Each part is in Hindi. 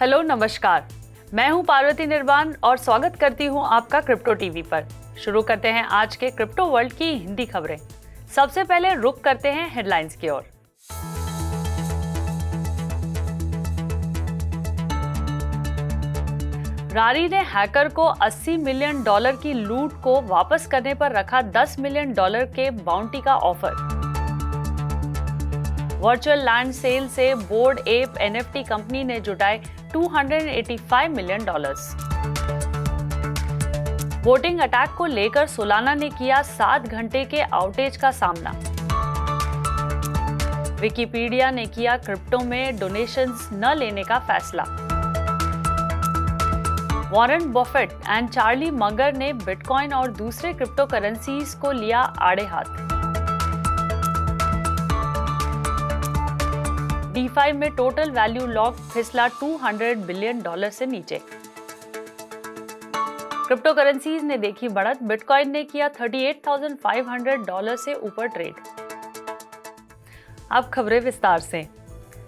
हेलो नमस्कार, मैं हूं पार्वती निर्वाण और स्वागत करती हूं आपका क्रिप्टो टीवी पर। शुरू करते हैं आज के क्रिप्टो वर्ल्ड की हिंदी खबरें। सबसे पहले रुक करते हैं हेडलाइंस की ओर। रारी ने हैकर को $80 मिलियन की लूट को वापस करने पर रखा $10 मिलियन के बाउंटी का ऑफर। वर्चुअल लैंड सेल से बोर्ड एप एनएफटी कंपनी ने जुटाए $285 मिलियन। वोटिंग अटैक को लेकर सोलाना ने किया 7 घंटे के आउटेज का सामना। विकिपीडिया ने किया क्रिप्टो में डोनेशंस न लेने का फैसला। वॉरेन बफेट एंड चार्ली मगर ने बिटकॉइन और दूसरे क्रिप्टो करेंसीज को लिया आड़े हाथ। DeFi में टोटल वैल्यू लॉक फिसला $200 बिलियन से नीचे। क्रिप्टो करेंसीज ने देखी बढ़त, बिटकॉइन ने किया $38,500 से ऊपर ट्रेड। अब खबरें विस्तार से।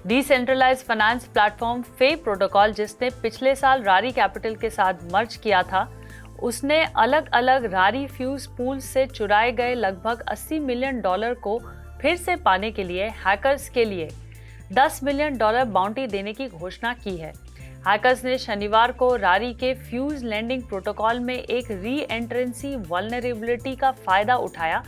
डिसेंट्रलाइज्ड फाइनेंस प्लेटफॉर्म फे प्रोटोकॉल, जिसने पिछले साल रारी कैपिटल के साथ मर्ज किया था, उसने अलग अलग रारी फ्यूज पूल से चुराए गए लगभग $80 मिलियन को फिर से पाने के लिए हैकर्स के लिए $10 मिलियन बाउंटी देने की घोषणा की है। हैकर्स ने शनिवार को रारी के फ्यूज लेंडिंग प्रोटोकॉल में एक री एंट्रेंसी वल्नरेबिलिटी का फायदा उठाया,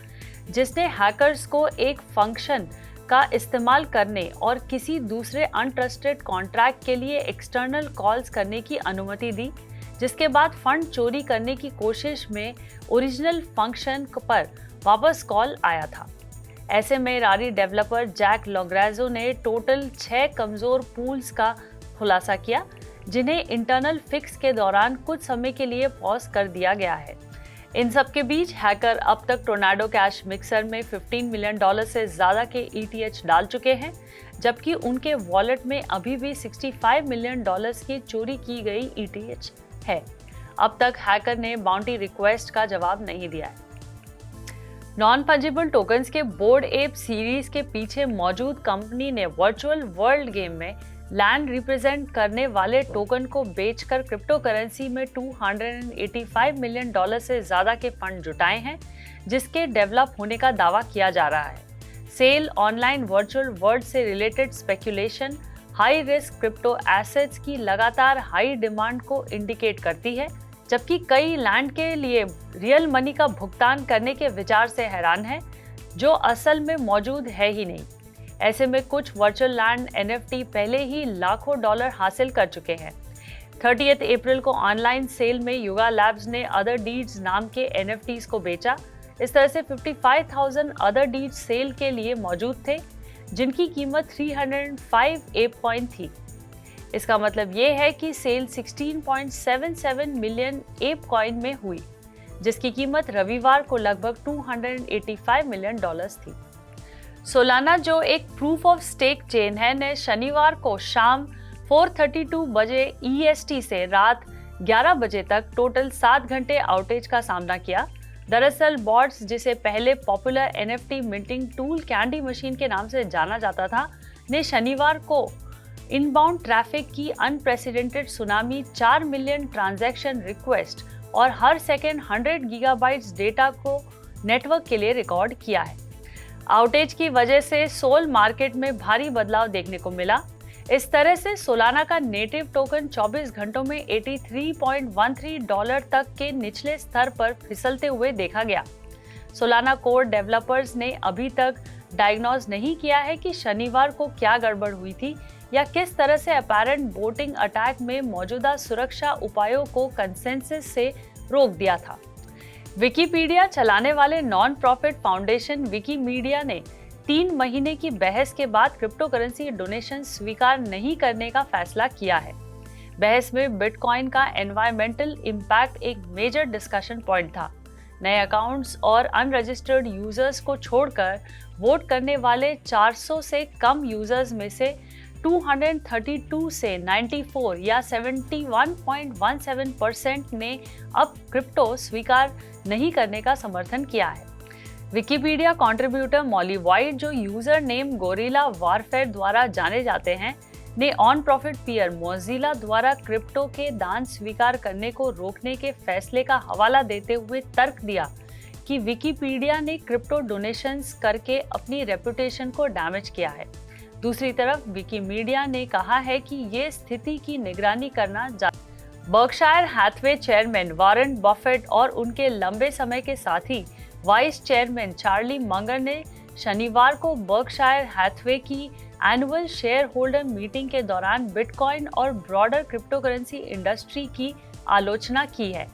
जिसने हैकर्स को एक फंक्शन का इस्तेमाल करने और किसी दूसरे अनट्रस्टेड कॉन्ट्रैक्ट के लिए एक्सटर्नल कॉल्स करने की अनुमति दी, जिसके बाद फंड चोरी करने की कोशिश में ओरिजिनल फंक्शन पर वापस कॉल आया था। ऐसे में रारी डेवलपर जैक लोग्रेजो ने टोटल 6 कमजोर पूल्स का खुलासा किया, जिन्हें इंटरनल फिक्स के दौरान कुछ समय के लिए पॉज कर दिया गया है। इन सब के बीच हैकर अब तक टोर्नाडो कैश मिक्सर में $15 मिलियन से ज़्यादा के ETH डाल चुके हैं, जबकि उनके वॉलेट में अभी भी $65 मिलियन की चोरी की गई ETH है। अब तक हैकर ने बाउंटी रिक्वेस्ट का जवाब नहीं दिया है। नॉन फंजिबल टोकन्स के बोर्ड एप सीरीज के पीछे मौजूद कंपनी ने वर्चुअल वर्ल्ड गेम में लैंड रिप्रेजेंट करने वाले टोकन को बेचकर क्रिप्टो करेंसी में $285 मिलियन से ज्यादा के फंड जुटाए हैं, जिसके डेवलप होने का दावा किया जा रहा है। सेल ऑनलाइन वर्चुअल वर्ल्ड से related speculation high risk crypto assets की लगातार हाई डिमांड को इंडिकेट करती है, जबकि कई लैंड के लिए रियल मनी का भुगतान करने के विचार से हैरान हैं, जो असल में मौजूद है ही नहीं। ऐसे में कुछ वर्चुअल लैंड NFT पहले ही लाखों डॉलर हासिल कर चुके हैं। 30 अप्रैल को ऑनलाइन सेल में युगा लैब्स ने अदर डीड्स नाम के NFTs को बेचा। इस तरह से 55,000 अदर डीड्स सेल के लिए मौजूद थे, जिनकी कीमत 305 एप कॉइन थी। इसका मतलब ये है कि सेल 16.77 मिलियन एप कॉइन में हुई, जिसकी कीमत रविवार को लगभग $285 मिलियन थी। सोलाना, जो एक प्रूफ ऑफ स्टेक चेन है, ने शनिवार को शाम 4:32 बजे EST से रात 11 बजे तक टोटल 7 घंटे आउटेज का सामना किया। दरअसल बॉट्स, जिसे पहले popular NFT minting tool candy machine के नाम से जाना जाता था, ने शनिवार को इनबाउंड ट्रैफिक की unprecedented tsunami, 4 million transaction request और हर सेकेंड 100 गीगाबाइट्स डेटा को नेटवर्क के लिए रिकॉर्ड किया है। आउटेज की वजह से सोल मार्केट में भारी बदलाव देखने को मिला। इस तरह से सोलाना का नेटिव टोकन 24 घंटों में $83.13 तक के निचले स्तर पर फिसलते हुए देखा गया। सोलाना कोर डेवलपर्स ने अभी तक डायग्नोज नहीं किया है कि शनिवार को क्या गड़बड़ हुई थी या किस तरह से अपैरेंट वोटिंग अटैक में मौजूदा सुरक्षा उपायों को कंसेंसस से रोक दिया था। विकिपीडिया चलाने वाले नॉन प्रॉफिट फाउंडेशन विकिमीडिया ने 3 महीने की बहस के बाद क्रिप्टो करेंसी डोनेशन स्वीकार नहीं करने का फैसला किया है। बहस में बिटकॉइन का एनवायरमेंटल इम्पैक्ट एक मेजर डिस्कशन पॉइंट था। नए अकाउंट्स और अनरजिस्टर्ड यूजर्स को छोड़कर वोट करने वाले 400 से कम यूजर्स में से 232 से 94 या 71.17% ने अब क्रिप्टो स्वीकार नहीं करने का समर्थन किया है। विकिपीडिया कंट्रीब्यूटर मॉली वाइट, जो यूजर नेम गोरिल्ला वॉरफेयर द्वारा जाने जाते हैं, ने ऑन प्रॉफिट पीयर मोज़िला द्वारा क्रिप्टो के दान स्वीकार करने को रोकने के फैसले का हवाला देते हुए तर्क दिया कि विकिपीडिया ने क्रिप्टो डोनेशंस करके अपनी रेपुटेशन को डैमेज किया है। दूसरी तरफ विकिमीडिया ने कहा है कि ये स्थिति की निगरानी करना Berkshire Hathaway chairman Warren Buffett और उनके लंबे समय के साथी वाइस चेयरमैन चार्ली मंगर ने शनिवार को बर्कशायर हैथवे की एनुअल शेयर होल्डर मीटिंग के दौरान बिटकॉइन और ब्रॉडर क्रिप्टोकरेंसी इंडस्ट्री की आलोचना की है।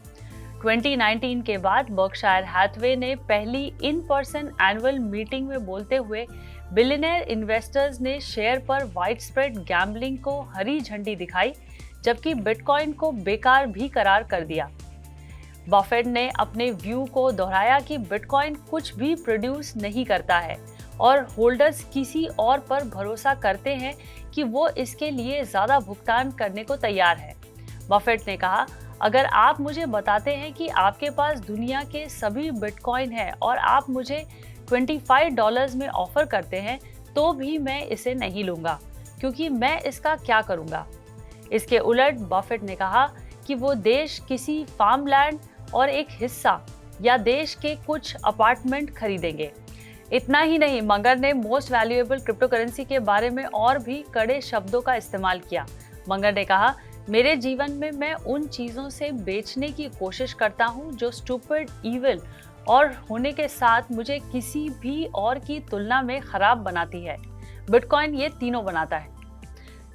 2019 के बाद बर्कशायर हैथवे ने पहली इन पर्सन एनुअल मीटिंग में बोलते हुए बिलियनेयर इन्वेस्टर्स ने शेयर पर वाइडस्प्रेड गैम्बलिंग को हरी झंडी दिखाई, जबकि बिटकॉइन को बेकार भी करार कर दिया। बफेट ने अपने व्यू को दोहराया कि बिटकॉइन कुछ भी प्रोड्यूस नहीं करता है और होल्डर्स किसी और पर भरोसा करते हैं कि वो इसके लिए ज़्यादा भुगतान करने को तैयार है। बफेट ने कहा, अगर आप मुझे बताते हैं कि आपके पास दुनिया के सभी बिटकॉइन हैं और आप मुझे $25 में ऑफर करते हैं तो भी मैं इसे नहीं लूँगा, क्योंकि मैं इसका क्या करूँगा। इसके उलट बफेट ने कहा कि वो देश किसी फार्मलैंड और एक हिस्सा या देश के कुछ अपार्टमेंट खरीदेंगे। इतना ही नहीं, मंगर ने मोस्ट वैल्यूएबल क्रिप्टोकरेंसी के बारे में और भी कड़े शब्दों का इस्तेमाल किया। मंगर ने कहा, मेरे जीवन में मैं उन चीज़ों से बेचने की कोशिश करता हूँ जो स्टूपिड, इविल और होने के साथ मुझे किसी भी और की तुलना में खराब बनाती है। बिटकॉइन ये तीनों बनाता है।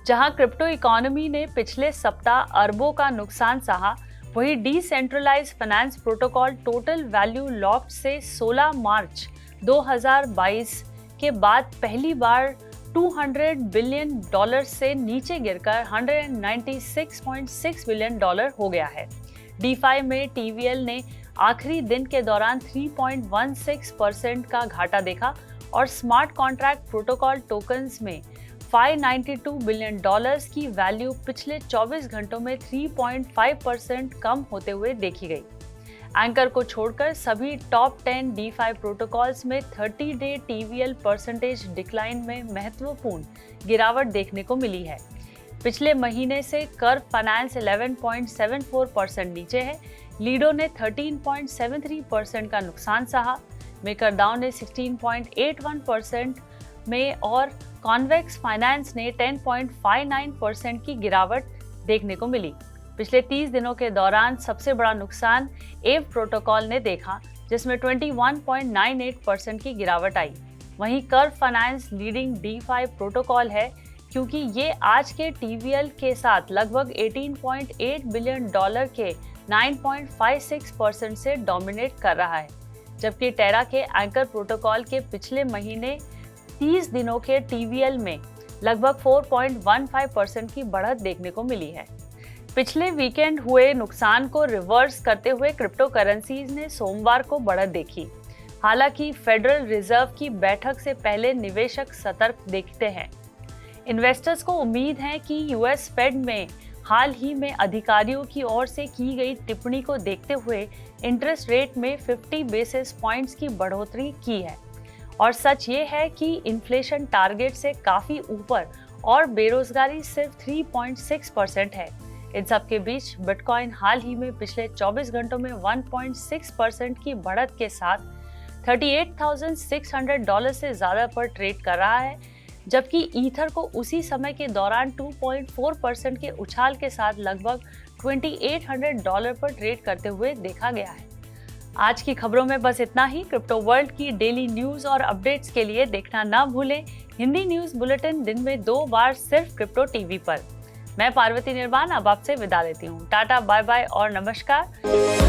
जहां क्रिप्टो इकोनॉमी ने पिछले सप्ताह अरबों का नुकसान सहा, वहीं decentralised finance protocol total value locked से 16 मार्च 2022 के बाद पहली बार $200 बिलियन से नीचे गिरकर $196.6 बिलियन हो गया है। डीफाई में टीवीएल ने आखिरी दिन के दौरान 3.16% का घाटा देखा और स्मार्ट कॉन्ट्रैक्ट प्रोटोकॉल टोकन्स में $592 बिलियन की वैल्यू पिछले 24 घंटों में 3.5% कम होते हुए देखी गई। एंकर को छोड़कर सभी टॉप 10 DeFi प्रोटोकॉल्स में 30 डे TVL परसेंटेज डिक्लाइन में महत्वपूर्ण गिरावट देखने को मिली है। पिछले महीने से कर्व फाइनेंस 11.74% नीचे है। लीडो ने 13.73% का नुकसान सहा। मेकरडाउ ने 16.81% में और कॉन्वेक्स फाइनेंस ने 10.59% की गिरावट देखने को मिली। पिछले 30 दिनों के दौरान सबसे बड़ा नुकसान एव प्रोटोकॉल ने देखा, जिसमें 21.98% की गिरावट आई। वहीं curve finance leading DeFi protocol है, क्योंकि ये आज के TVL के साथ लगभग $18.8 बिलियन के 9.56% से डोमिनेट कर रहा है, जबकि टेरा के एंकर प्रोटोकॉल के पिछले महीने 30 दिनों के TVL में लगभग 4.15% की बढ़त देखने को मिली है। पिछले वीकेंड हुए नुकसान को रिवर्स करते हुए क्रिप्टो करेंसीज ने सोमवार को बढ़त देखी। हालांकि फेडरल रिजर्व की बैठक से पहले निवेशक सतर्क दिखते हैं। इन्वेस्टर्स को उम्मीद है कि यूएस फेड में हाल ही में अधिकारियों की ओर से की गई टिप्पणी को देखते हुए इंटरेस्ट रेट में 50 बेसिस पॉइंट्स की बढ़ोतरी की है। और सच ये है कि इन्फ्लेशन टारगेट से काफ़ी ऊपर और बेरोजगारी सिर्फ 3.6% है। इन सब के बीच बिटकॉइन हाल ही में पिछले 24 घंटों में 1.6% की बढ़त के साथ $38,600 से ज़्यादा पर ट्रेड कर रहा है, जबकि ईथर को उसी समय के दौरान 2.4% के उछाल के साथ लगभग $2,800 पर ट्रेड करते हुए देखा गया है। आज की खबरों में बस इतना ही। क्रिप्टो वर्ल्ड की डेली न्यूज़ और अपडेट्स के लिए देखना ना भूलें हिंदी न्यूज़ बुलेटिन दिन में 2 बार सिर्फ क्रिप्टो टीवी पर। मैं पार्वती निर्वाण अब आपसे विदा लेती हूँ। टाटा, बाय बाय और नमस्कार।